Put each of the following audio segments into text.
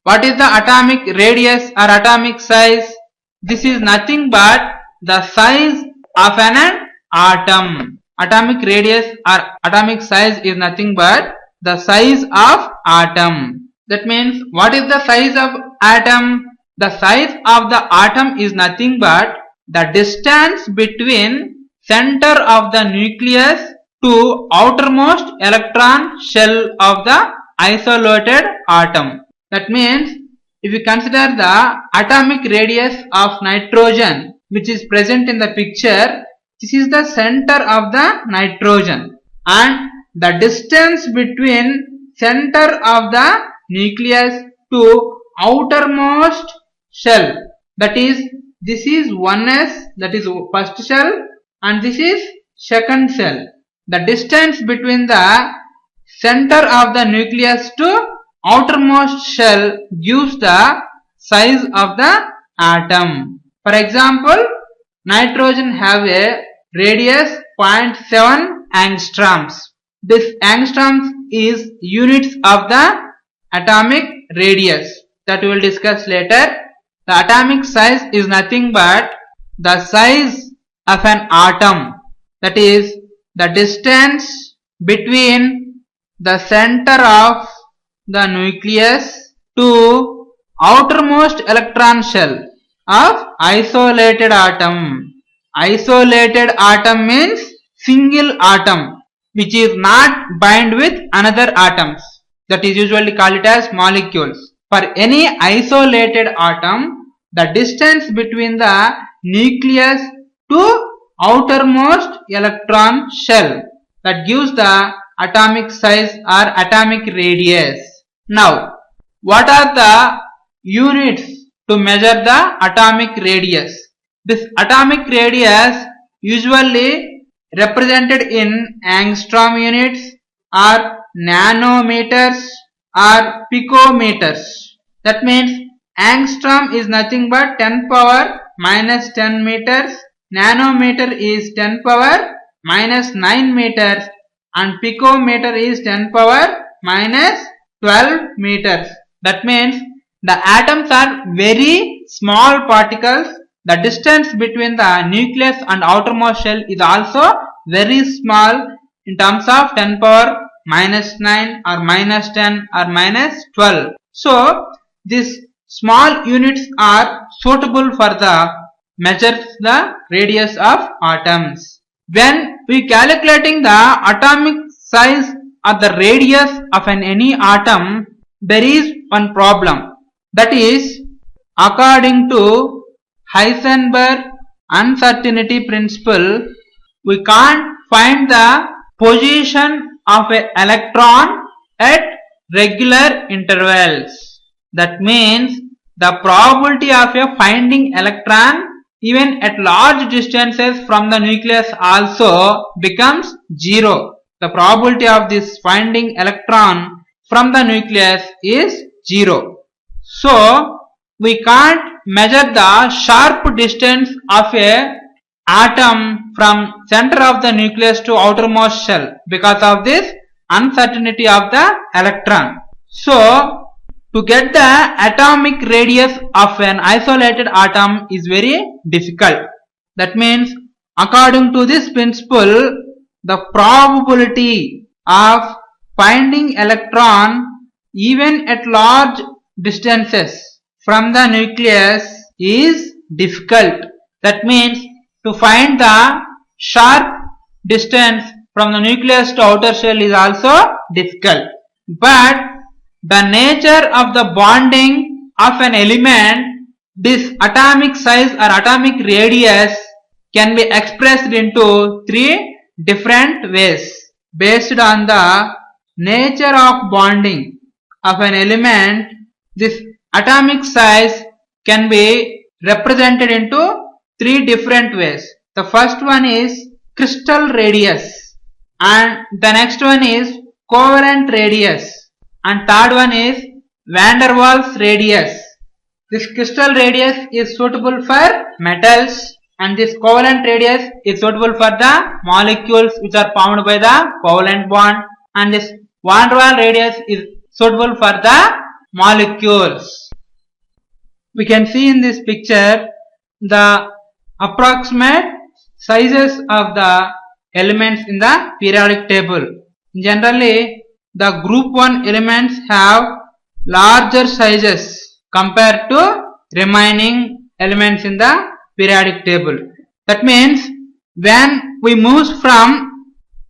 What is the atomic radius or atomic size? This is nothing but the size of an atom. Atomic radius or atomic size is nothing but the size of atom. That means, what is the size of atom? The size of the atom is nothing but the distance between center of the nucleus to outermost electron shell of the isolated atom. That means, if you consider the atomic radius of nitrogen, which is present in the picture, this is the center of the nitrogen, and the distance between center of the nucleus to outermost shell, that is, this is 1s, that is first shell, and this is second shell. The distance between the center of the nucleus to outermost shell gives the size of the atom. For example, nitrogen have a radius 0.7 angstroms. This angstroms is units of the atomic radius that we will discuss later. The atomic size is nothing but the size of an atom, that is the distance between the center of the nucleus to outermost electron shell of isolated atom. Isolated atom means single atom which is not bind with another atoms, that is usually called it as molecules. For any isolated atom, the distance between the nucleus to outermost electron shell, that gives the atomic size or atomic radius. Now, what are the units to measure the atomic radius? This atomic radius usually represented in angstrom units or nanometers or picometers. That means angstrom is nothing but 10 power minus 10 meters, nanometer is 10 power minus 9 meters, and picometer is 10 power minus 12 meters. That means the atoms are very small particles. The distance between the nucleus and outermost shell is also very small in terms of 10 power minus 9 or minus 10 or minus 12. So these small units are suitable for the measures the radius of atoms. When we calculating the atomic size or the radius of any atom, there is one problem. That is, according to Heisenberg uncertainty principle, we can't find the position of an electron at regular intervals. That means the probability of finding electron even at large distances from the nucleus also becomes 0. The probability of this finding electron from the nucleus is 0. So we can't measure the sharp distance of a atom from center of the nucleus to outermost shell because of this uncertainty of the electron. So to get the atomic radius of an isolated atom is very difficult. That means according to this principle, the probability of finding electron even at large distances from the nucleus is difficult. That means to find the sharp distance from the nucleus to outer shell is also difficult. But the nature of the bonding of an element, this atomic size or atomic radius can be expressed into 3 different ways based on the nature of bonding of an element. This atomic size can be represented into 3 different ways. The first one is crystal radius, and the next one is covalent radius, and third one is van der Waals radius. This crystal radius is suitable for metals, and this covalent radius is suitable for the molecules which are formed by the covalent bond, and this van der Waals radius is suitable for the molecules. We can see in this picture the approximate sizes of the elements in the periodic table. Generally, the group 1 elements have larger sizes compared to remaining elements in the periodic table. That means when we move from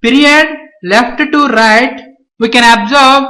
period left to right, we can observe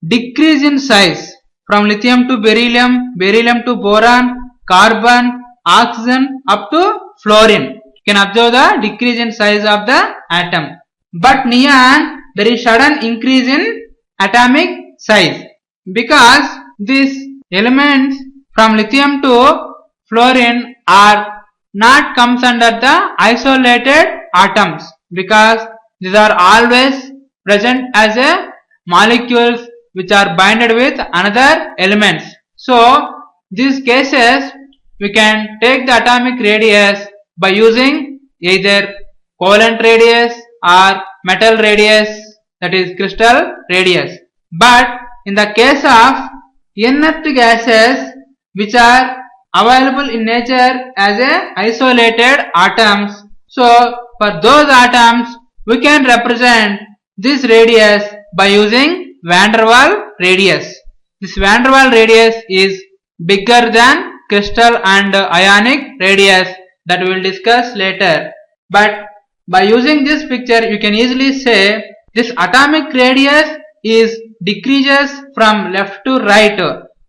decrease in size from lithium to beryllium, beryllium to boron, carbon, oxygen up to fluorine. You can observe the decrease in size of the atom. But neon, there is sudden increase in atomic size because these elements from lithium to fluorine are not comes under the isolated atoms because these are always present as a molecules which are binded with another elements. So these cases we can take the atomic radius by using either covalent radius or metal radius, that is crystal radius. But in the case of inert gases which are available in nature as a isolated atoms, so for those atoms we can represent this radius by using van der Waals radius. This van der Waals radius is bigger than crystal and ionic radius that we will discuss later. But by using this picture you can easily say this atomic radius is decreases from left to right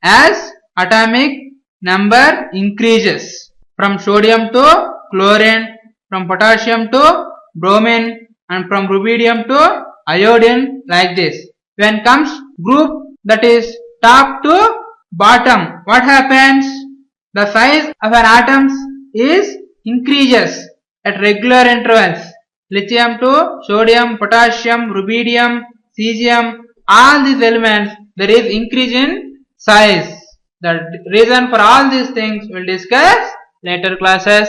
as atomic number increases from sodium to chlorine, from potassium to bromine, and from rubidium to iodine, like this. When comes group, that is top to bottom, what happens? The size of an atom is increases at regular intervals. Lithium to sodium, potassium, rubidium, cesium, all these elements there is increase in size. The reason for all these things we will discuss later classes.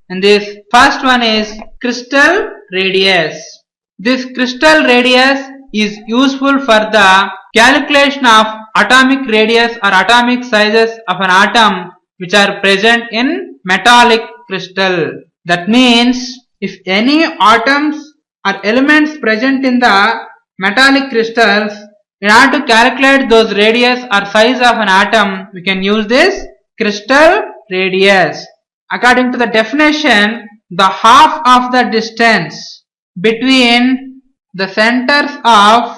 And this first one is crystal radius. This crystal radius is useful for the calculation of atomic radius or atomic sizes of an atom which are present in metallic crystal. That means if any atoms or elements present in the metallic crystals, in order to calculate those radius or size of an atom, we can use this crystal radius. According to the definition, the half of the distance between the centers of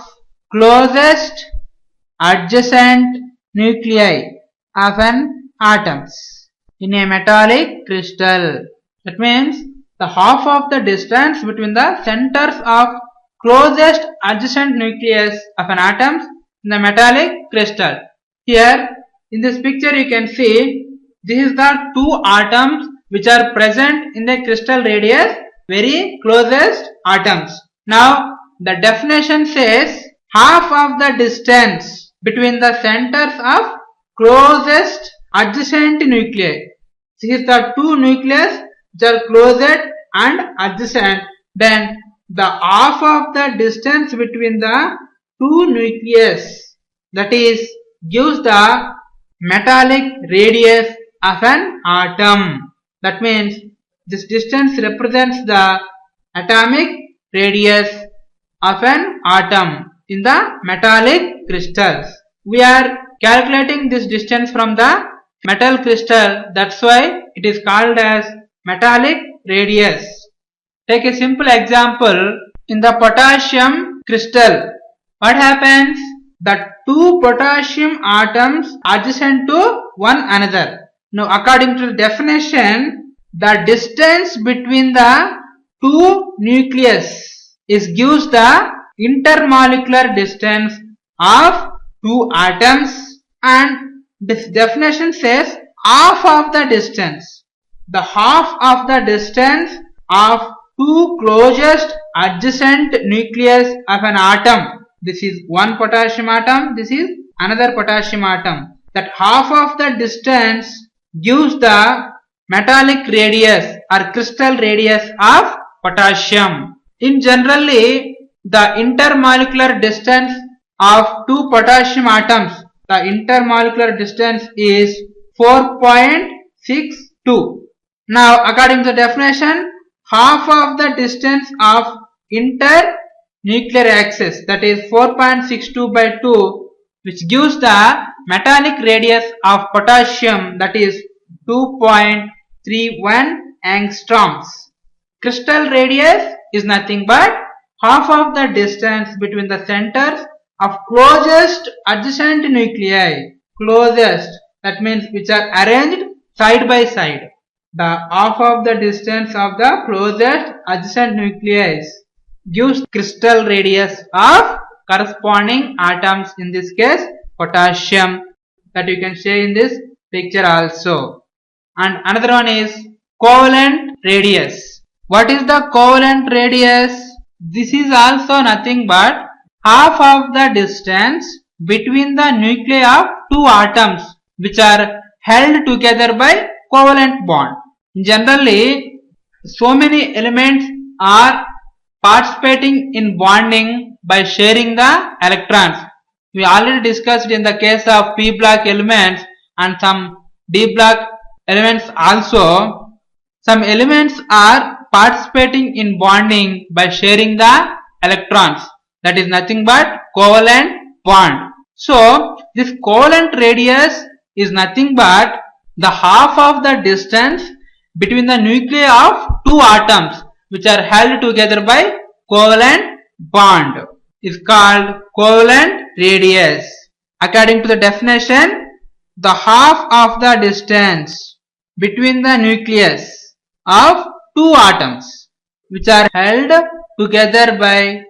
closest adjacent nuclei of an atoms in a metallic crystal. That means the half of the distance between the centers of closest adjacent nucleus of an atom in the metallic crystal. Here in this picture you can see this is the two atoms which are present in the crystal radius, very closest atoms. Now the definition says half of the distance between the centers of closest adjacent nuclei. This is the two nucleus which are closest and adjacent. Then the half of the distance between the two nucleus, that is gives the metallic radius of an atom. That means this distance represents the atomic radius of an atom in the metallic crystals. We are calculating this distance from the metal crystal, that's why it is called as metallic radius. Take a simple example. In the potassium crystal, what happens? The two potassium atoms adjacent to one another. Now according to the definition, the distance between the two nucleus is gives the intermolecular distance of two atoms, and this definition says half of the distance. The half of the distance of two closest adjacent nucleus of an atom. This is one potassium atom, this is another potassium atom. That half of the distance gives the metallic radius or crystal radius of potassium. In generally, the intermolecular distance of two potassium atoms the intermolecular distance is 4.62. Now according to the definition, half of the distance of internuclear axis, that is 4.62 by 2, which gives the metallic radius of potassium, that is 2.31 angstroms. Crystal radius is nothing but half of the distance between the centers of closest adjacent nuclei. Closest, that means which are arranged side by side. The half of the distance of the closest adjacent nuclei gives crystal radius of corresponding atoms, in this case potassium, that you can see in this picture also. And another one is covalent radius. What is the covalent radius? This is also nothing but half of the distance between the nuclei of two atoms which are held together by covalent bond. Generally, so many elements are participating in bonding by sharing the electrons. We already discussed in the case of p block elements and some d block elements also. Some elements are participating in bonding by sharing the electrons. That is nothing but covalent bond. So this covalent radius is nothing but the half of the distance between the nuclei of two atoms which are held together by covalent bond is called covalent radius. According to the definition, the half of the distance between the nucleus of two atoms which are held together by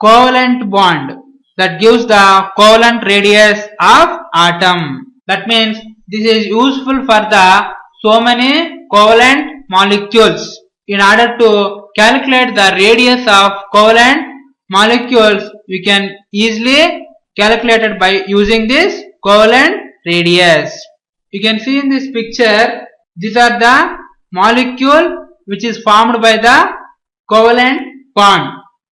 covalent bond, that gives the covalent radius of atom. That means this is useful for the so many covalent molecules. In order to calculate the radius of covalent molecules, we can easily calculate it by using this covalent radius. You can see in this picture, these are the molecule which is formed by the covalent bond.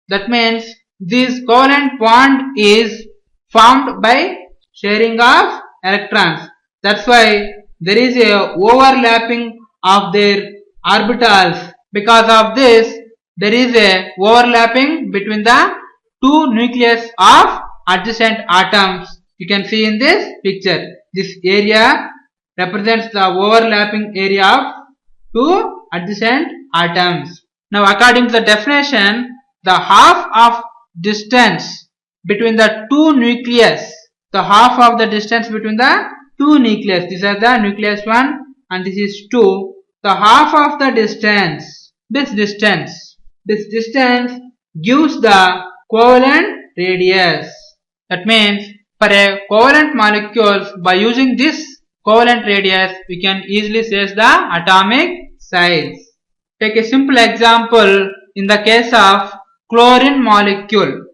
That means this covalent bond is formed by sharing of electrons. That's why there is a overlapping of their orbitals. Because of this, there is a overlapping between the two nucleus of adjacent atoms. You can see in this picture. This area represents the overlapping area of two adjacent atoms. Now according to the definition, the half of distance between the two nucleus, the half of the distance between the two nucleus, these are the nucleus 1 and this is 2, the half of the distance, this distance gives the covalent radius. That means for a covalent molecules, by using this covalent radius, we can easily say the atomic size. Take a simple example in the case of chlorine molecule.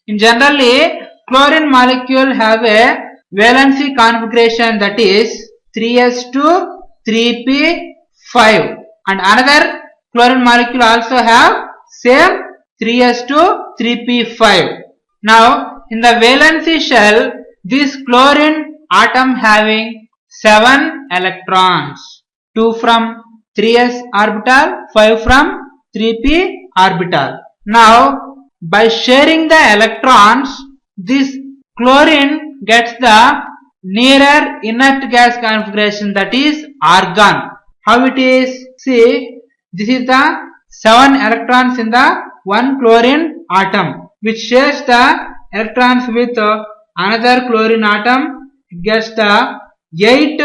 In generally, chlorine molecule have a valency configuration, that is 3s2 3p5, and another chlorine molecule also have same 3s2 3p5. Now in the valency shell, this chlorine atom having 7 electrons, 2 from 3s orbital, 5 from 3p orbital. Now by sharing the electrons, this chlorine gets the nearer inert gas configuration, that is argon. How it is? See, this is the 7 electrons in the one chlorine atom, which shares the electrons with another chlorine atom. It gets the 8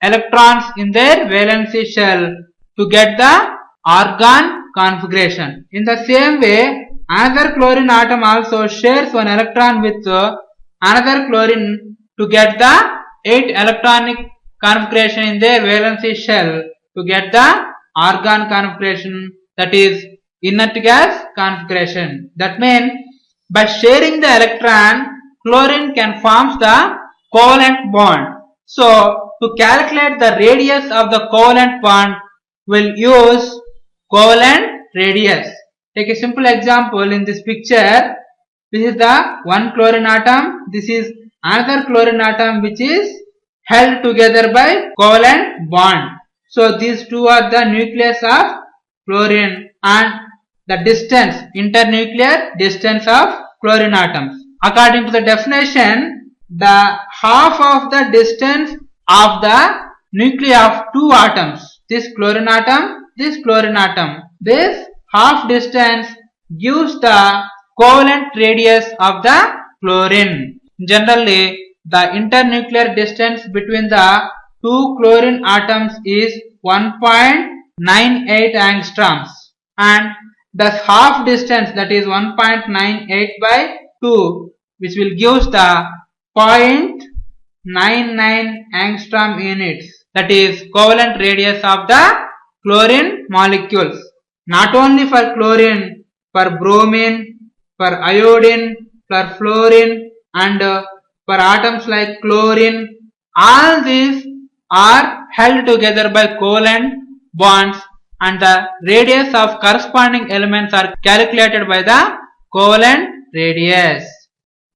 electrons in their valency shell to get the argon configuration. In the same way, another chlorine atom also shares one electron with another chlorine to get the 8 electronic configuration in their valency shell to get the argon configuration, that is inert gas configuration. That means by sharing the electron, chlorine can form the covalent bond. So to calculate the radius of the covalent bond, we'll use covalent radius. Take a simple example in this picture. This is the one chlorine atom. This is another chlorine atom which is held together by covalent bond. So these two are the nucleus of chlorine and the distance, internuclear distance of chlorine atoms. According to the definition, the half of the distance of the nuclei of two atoms, this chlorine atom, this chlorine atom, this half distance gives the covalent radius of the chlorine. Generally, the internuclear distance between the two chlorine atoms is 1.98 angstroms, and the half distance, that is 1.98 by 2, which will give the 0.99 angstrom units, that is covalent radius of the chlorine molecules. Not only for chlorine, for bromine, for iodine, for fluorine, and for atoms like chlorine, all these are held together by covalent bonds, and the radius of corresponding elements are calculated by the covalent radius.